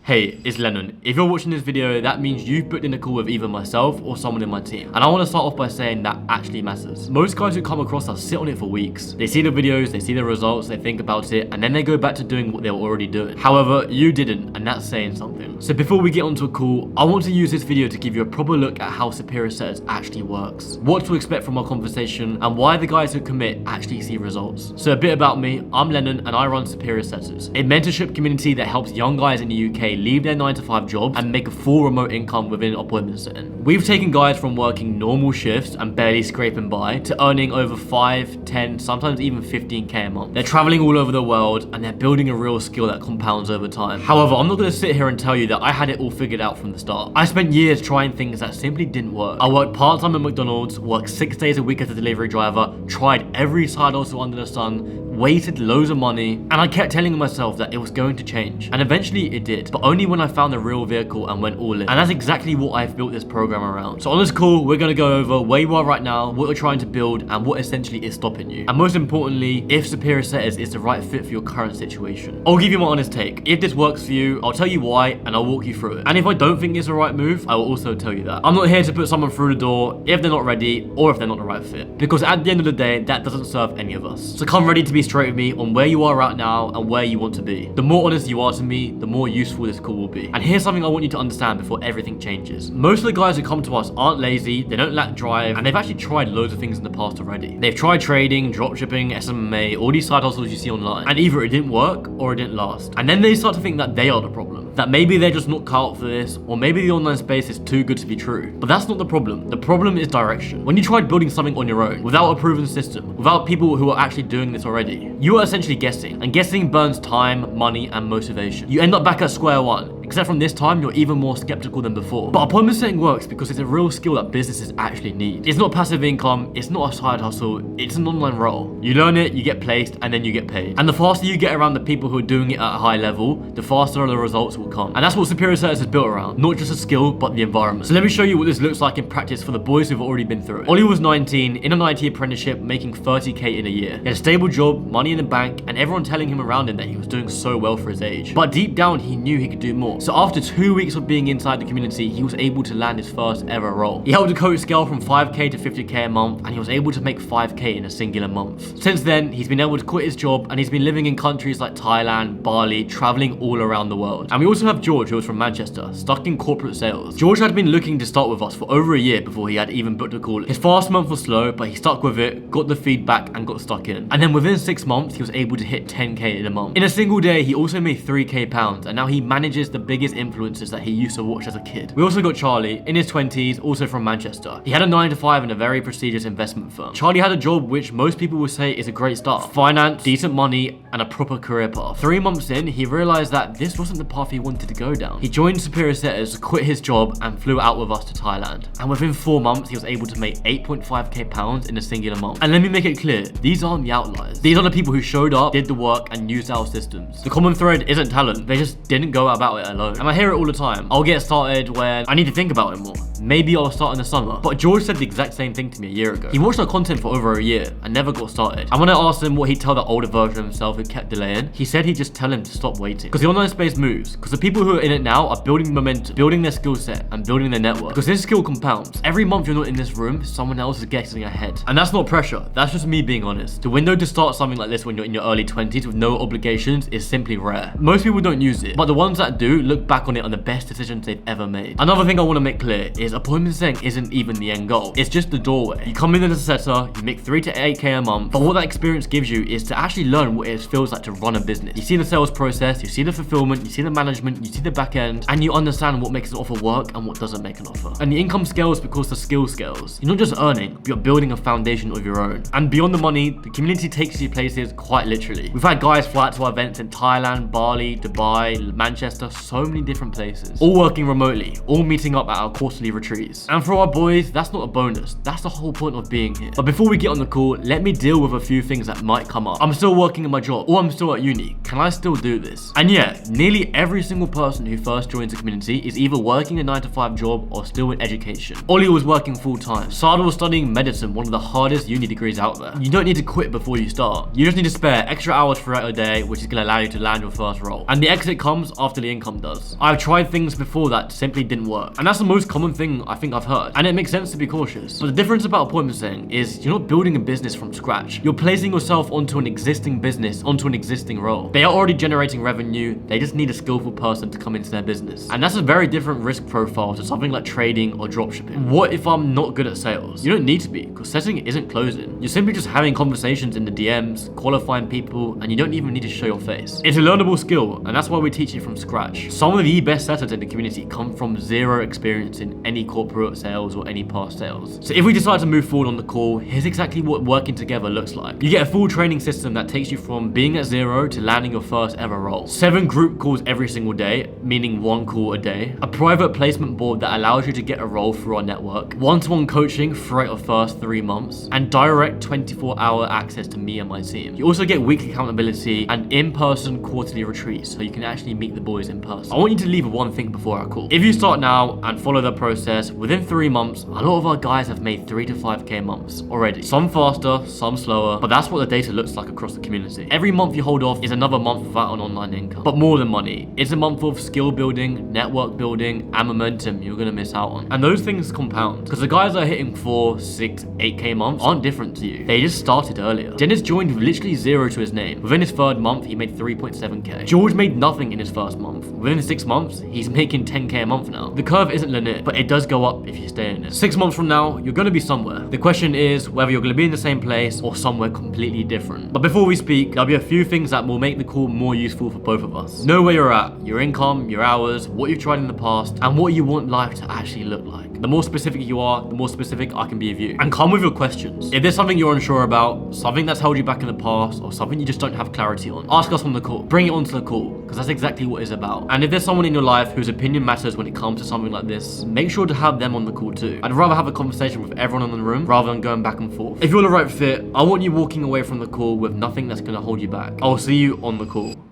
Hey, it's Lennon. If you're watching this video, that means you've booked in a call with either myself or someone in my team. And I want to start off by saying that actually matters. Most guys who come across us sit on it for weeks. They see the videos, they see the results, they think about it, and then they go back to doing what they were already doing. However, you didn't, and that's saying something. So before we get onto a call, I want to use this video to give you a proper look at how Superior Setters actually works, what to expect from our conversation, and why the guys who commit actually see results. So a bit about me, I'm Lennon and I run Superior Setters, a mentorship community that helps young guys in the UK leave their 9-to-5 jobs and make a full remote income within appointment setting. We've taken guys from working normal shifts and barely scraping by to earning over 5, 10, sometimes even 15k a month. They're traveling all over the world and they're building a real skill that compounds over time. However, I'm not going to sit here and tell you that I had it all figured out from the start. I spent years trying things that simply didn't work. I worked part-time at McDonald's, worked 6 days a week as a delivery driver, tried every side hustle under the sun, wasted loads of money, and I kept telling myself that it was going to change. And eventually it did, but only when I found the real vehicle and went all in. And that's exactly what I've built this program around. So on this call, we're going to go over where you are right now, what you're trying to build, and what essentially is stopping you. And most importantly, if Superior Setters is the right fit for your current situation. I'll give you my honest take. If this works for you, I'll tell you why, and I'll walk you through it. And if I don't think it's the right move, I will also tell you that. I'm not here to put someone through the door if they're not ready or if they're not the right fit. Because at the end of the day, that doesn't serve any of us. So come ready to be straight with me on where you are right now and where you want to be. The more honest you are to me, the more useful this call will be. And here's something I want you to understand before everything changes. Most of the guys who come to us aren't lazy, they don't lack drive, and they've actually tried loads of things in the past already. They've tried trading, dropshipping, SMMA, all these side hustles you see online, and either it didn't work or it didn't last. And then they start to think that they are the problem. That maybe they're just not cut out for this, or maybe the online space is too good to be true. But that's not the problem. The problem is direction. When you tried building something on your own, without a proven system, without people who are actually doing this already, you are essentially guessing. And guessing burns time, money, and motivation. You end up back at square one. Except from this time, you're even more skeptical than before. But appointment setting works because it's a real skill that businesses actually need. It's not passive income, it's not a side hustle, it's an online role. You learn it, you get placed, and then you get paid. And the faster you get around the people who are doing it at a high level, the faster the results will come. And that's what Superior Setters is built around. Not just a skill, but the environment. So let me show you what this looks like in practice for the boys who've already been through it. Ollie was 19, in an IT apprenticeship, making 30k in a year. He had a stable job, money in the bank, and everyone telling him around him that he was doing so well for his age. But deep down, he knew he could do more. So after 2 weeks of being inside the community, he was able to land his first ever role. He helped a coach scale from 5k to 50k a month, and he was able to make 5k in a singular month. Since then, he's been able to quit his job, and he's been living in countries like Thailand, Bali, traveling all around the world. And we also have George, who was from Manchester, stuck in corporate sales. George had been looking to start with us for over a year before he had even booked a call. His first month was slow, but he stuck with it, got the feedback, and got stuck in. And then within 6 months, he was able to hit 10k in a month. In a single day, he also made 3k pounds, and now he manages the biggest influencers that he used to watch as a kid. We also got Charlie, in his 20s, also from Manchester. He had a 9-to-5 in a very prestigious investment firm. Charlie had a job which most people would say is a great start. Finance, decent money, and a proper career path. 3 months in, he realized that this wasn't the path he wanted to go down. He joined Superior Setters, quit his job, and flew out with us to Thailand. And within 4 months, he was able to make 8.5k pounds in a singular month. And let me make it clear, these aren't the outliers. These are the people who showed up, did the work, and used our systems. The common thread isn't talent. They just didn't go about it alone. And I hear it all the time. I'll get started when I need to think about it more. Maybe I'll start in the summer. But George said the exact same thing to me a year ago. He watched our content for over a year and never got started. And when I asked him what he'd tell the older version of himself who kept delaying, he said he'd just tell him to stop waiting. Because the online space moves. Because the people who are in it now are building momentum, building their skill set, and building their network. Because this skill compounds. Every month you're not in this room, someone else is getting ahead. And that's not pressure. That's just me being honest. The window to start something like this when you're in your early 20s with no obligations is simply rare. Most people don't use it. But the ones that do look back on it on the best decisions they've ever made. Another thing I want to make clear is appointment setting isn't even the end goal. It's just the doorway. You come in as a setter, you make 3 to 8k a month, but what that experience gives you is to actually learn what it feels like to run a business. You see the sales process, you see the fulfillment, you see the management, you see the back end, and you understand what makes an offer work and what doesn't make an offer. And the income scales because the skill scales. You're not just earning, but you're building a foundation of your own. And beyond the money, the community takes you places quite literally. We've had guys fly out to our events in Thailand, Bali, Dubai, Manchester, so many different places. All working remotely, all meeting up at our quarterly retreats. And for our boys, that's not a bonus. That's the whole point of being here. But before we get on the call, let me deal with a few things that might come up. I'm still working in my job, or I'm still at uni. Can I still do this? And yeah, nearly every single person who first joins the community is either working a 9-to-5 job or still in education. Ollie was working full time. Sada was studying medicine, one of the hardest uni degrees out there. You don't need to quit before you start. You just need to spare extra hours throughout your day, which is going to allow you to land your first role. And the exit comes after the income income does. I've tried things before that simply didn't work. And that's the most common thing I think I've heard. And it makes sense to be cautious. But the difference about appointment setting is you're not building a business from scratch. You're placing yourself onto an existing business, onto an existing role. They are already generating revenue. They just need a skillful person to come into their business. And that's a very different risk profile to something like trading or dropshipping. What if I'm not good at sales? You don't need to be, because setting isn't closing. You're simply just having conversations in the DMs, qualifying people, and you don't even need to show your face. It's a learnable skill, and that's why we teach it from scratch. Some of the best setters in the community come from zero experience in any corporate sales or any past sales. So if we decide to move forward on the call, here's exactly what working together looks like. You get a full training system that takes you from being at zero to landing your first ever role. 7 group calls every single day, meaning 1 call a day. A private placement board that allows you to get a role through our network. One-to-one coaching throughout your first 3 months. And direct 24-hour access to me and my team. You also get weekly accountability and in-person quarterly retreats, so you can actually meet the boys in person. I want you to leave one thing before our call. If you start now and follow the process, within 3 months, a lot of our guys have made 3 to 5k months already. Some faster, some slower, but that's what the data looks like across the community. Every month you hold off is another month without an online income. But more than money, it's a month of skill building, network building, and momentum you're gonna miss out on. And those things compound, because the guys that are hitting 4, 6, 8k months aren't different to you. They just started earlier. Dennis joined with literally 0 to his name. Within his 3rd month, he made 3.7k. George made nothing in his 1st month. Within 6 months, he's making 10k a month now. The curve isn't linear, but it does go up if you stay in it. 6 months from now, you're gonna be somewhere. The question is whether you're gonna be in the same place or somewhere completely different. But before we speak, there'll be a few things that will make the call more useful for both of us. Know where you're at, your income, your hours, what you've tried in the past, and what you want life to actually look like. The more specific you are, the more specific I can be of you. And come with your questions. If there's something you're unsure about, something that's held you back in the past, or something you just don't have clarity on, ask us on the call. Bring it onto the call, because that's exactly what it's about. And if there's someone in your life whose opinion matters when it comes to something like this, make sure to have them on the call too. I'd rather have a conversation with everyone in the room rather than going back and forth. If you're the right fit, I want you walking away from the call with nothing that's going to hold you back. I'll see you on the call.